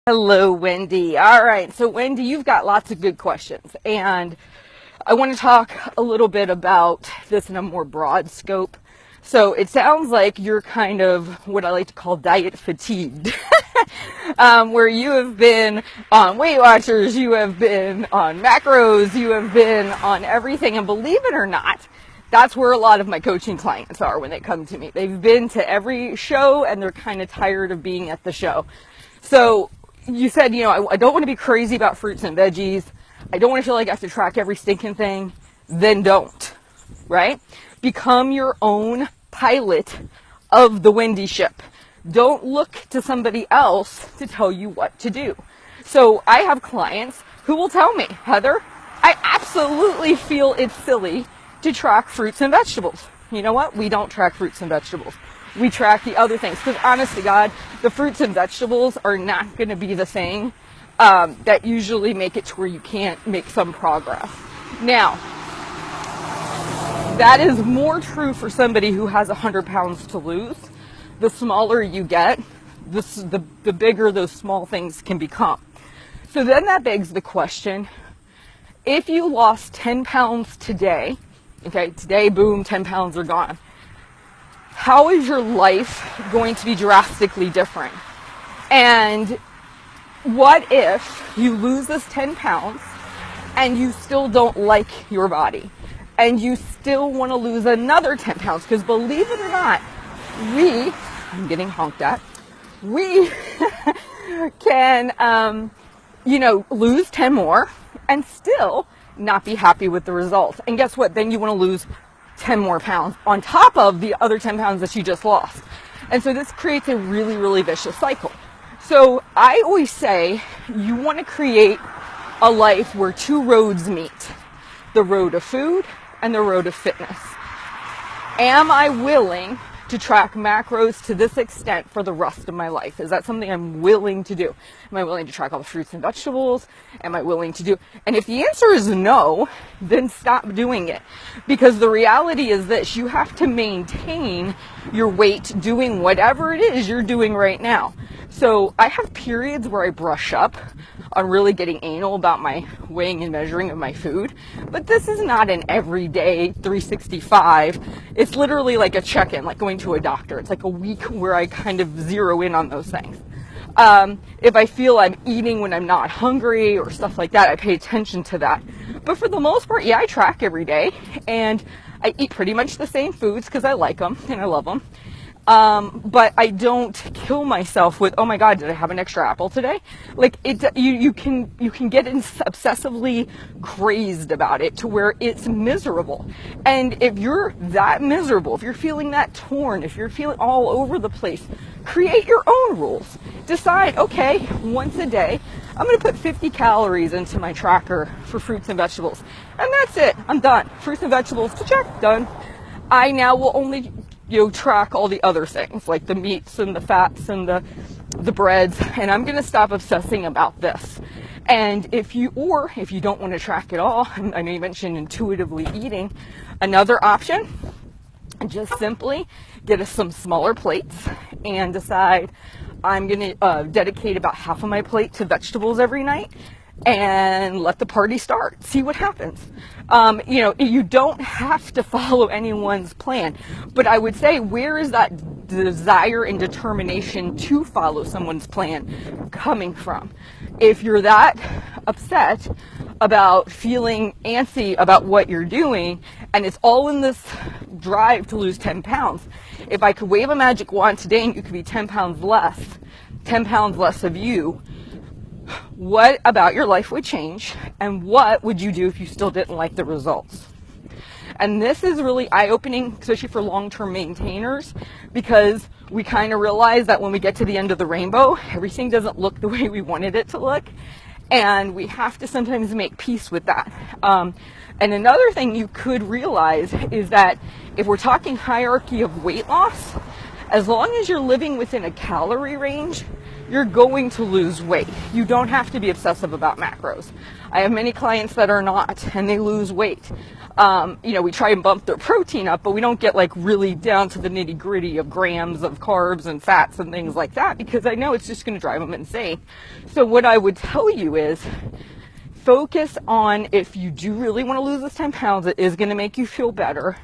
Hello, Wendy. All right. So, Wendy, you've got lots of good questions. And I want to talk a little bit about this in a more broad scope. So, it sounds like you're kind of what I like to call diet fatigued, where you have been on Weight Watchers, you have been on macros, you have been on everything. And believe it or not, that's where a lot of my coaching clients are when they come to me. They've been to every show and they're kind of tired of being at the show. So, you said, I don't want to be crazy about fruits and veggies. I don't want to feel like I have to track every stinking thing. Then don't, right? Become your own pilot of the Wendy ship. Don't look to somebody else to tell you what to do. So I have clients who will tell me, Heather, I absolutely feel it's silly to track fruits and vegetables. You know what? We don't track fruits and vegetables. We track the other things. Because honest to God, the fruits and vegetables are not going to be the thing that usually make it to where you can't make some progress. Now, that is more true for somebody who has 100 pounds to lose. The smaller you get, the bigger those small things can become. So then that begs the question, if you lost 10 pounds today, okay, today, boom, 10 pounds are gone. How is your life going to be drastically different? And what if you lose this 10 pounds and you still don't like your body and you still want to lose another 10 pounds? Because believe it or not, I'm getting honked at, we can, lose 10 more and still not be happy with the results. And guess what? Then you want to lose 10 more pounds on top of the other 10 pounds that you just lost. And so this creates a really, really vicious cycle. So I always say you want to create a life where two roads meet, the road of food and the road of fitness. Am I willing to track macros to this extent for the rest of my life? Is that something I'm willing to do? Am I willing to track all the fruits and vegetables? Am I willing to do? And if the answer is no, then stop doing it. Because the reality is this, you have to maintain your weight doing whatever it is you're doing right now. So I have periods where I brush up on really getting anal about my weighing and measuring of my food. But this is not an everyday 365. It's literally like a check-in, like going to a doctor. It's like a week where I kind of zero in on those things. If I feel I'm eating when I'm not hungry or stuff like that, I pay attention to that. But for the most part, yeah, I track every day and I eat pretty much the same foods because I like them and I love them. But I don't kill myself with, oh my God, did I have an extra apple today? Like you can get obsessively crazed about it to where it's miserable. And if you're that miserable, if you're feeling that torn, if you're feeling all over the place, create your own rules. Decide, okay, once a day, I'm going to put 50 calories into my tracker for fruits and vegetables. And that's it. I'm done. Fruits and vegetables, check, done. I now will only track all the other things like the meats and the fats and the breads, and I'm going to stop obsessing about this. And if you don't want to track at all, I know you mentioned intuitively eating, another option, just simply get us some smaller plates and decide I'm going to dedicate about half of my plate to vegetables every night and let the party start. See what happens. You don't have to follow anyone's plan, but I would say, where is that desire and determination to follow someone's plan coming from? If you're that upset about feeling antsy about what you're doing, and it's all in this drive to lose 10 pounds, if I could wave a magic wand today and you could be 10 pounds less of you, what about your life would change, and what would you do if you still didn't like the results? And this is really eye-opening, especially for long-term maintainers, because we kind of realize that when we get to the end of the rainbow, everything doesn't look the way we wanted it to look, and we have to sometimes make peace with that. And another thing you could realize is that if we're talking hierarchy of weight loss, as long as you're living within a calorie range, you're going to lose weight. You don't have to be obsessive about macros. I have many clients that are not, and they lose weight. We try and bump their protein up, but we don't get like really down to the nitty gritty of grams of carbs and fats and things like that, because I know it's just going to drive them insane. So what I would tell you is focus on, if you do really want to lose this 10 pounds, it is going to make you feel better.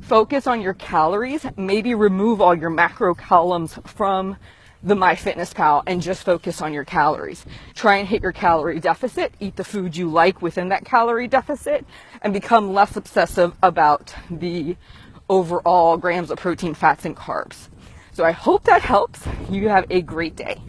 Focus on your calories. Maybe remove all your macro columns from the MyFitnessPal and just focus on your calories. Try and hit your calorie deficit. Eat the food you like within that calorie deficit and become less obsessive about the overall grams of protein, fats, and carbs. So I hope that helps. You have a great day.